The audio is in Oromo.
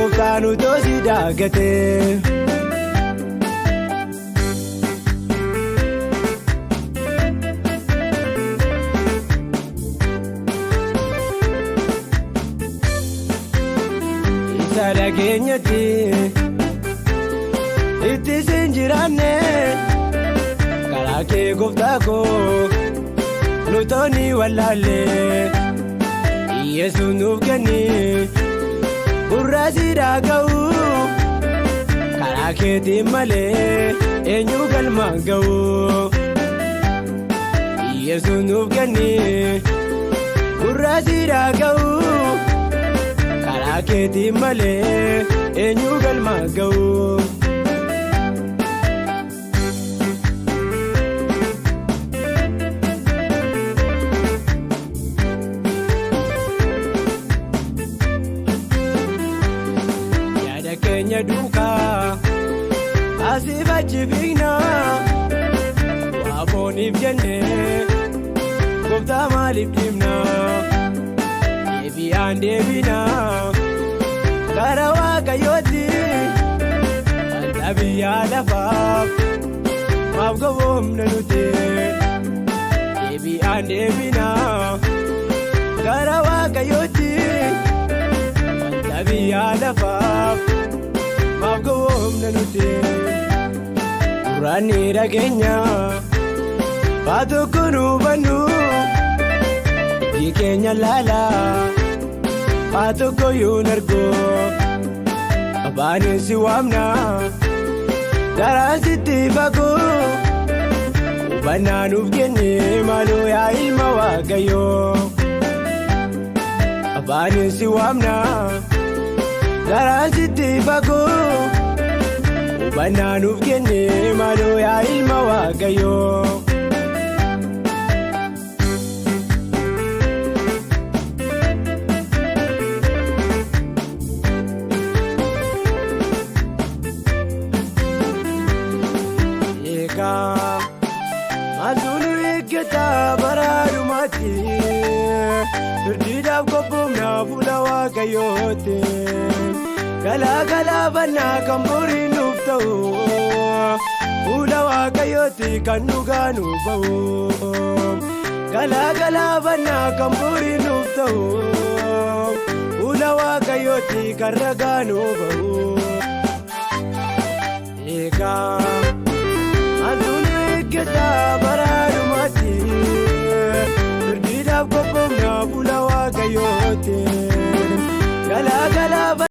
gooftaan utoo si daagate. Isa dhageenyatti itti siin jiraanne karaa kee gooftaa koo nutooni wallaalle. Yesuun nuuf kenni gurra si dhaga'u karaa keetiin malee eenyu galmaan ga'u. Yesuun nuuf kenni gurra si dhaga'u karaa keetiin malee eenyu galmaan ga'u. Keenya duukaa asiif achi fiigna waafooniif jennee gooftaa maaliif dhiibna. Deebi'aan deebina gara waaqayyooti wanta biyyaa lafaaf maaf gowwoomna nuti. Deebi'aan deebina gara waaqayyooti wanta biyyaa lafaaf maaf gowwoomna nuti. Duraanii dhageenya baatokko nu bannu iji keenya laala baatokko yoon argoo abbaanin si waamna garaan sitti fagoo hubannaa nuuf kenne maaloo yaa ilma waaqayyoo. Abbaanin si waamna garaan sitti fagoo hubannaa nuuf kenne maaloo yaa ilma waaqayyoo. Eegaa maaltu nu eeggata bara dhumaatti firdiidhaaf qophoomna fuula waaqayyooti. Galaafannaa kan borii nuuf ta'u fuula waaqayyooti kan dhugaa nuuf ba'u. Galaafannaa kan borii nuuf ta'u fuula waaqayyooti kan ragaa nuuf ba'u. Eegaa maaltu nu eeggata bara dhumaatti firdiidhaaf qophoomna fuula waaqayyooti.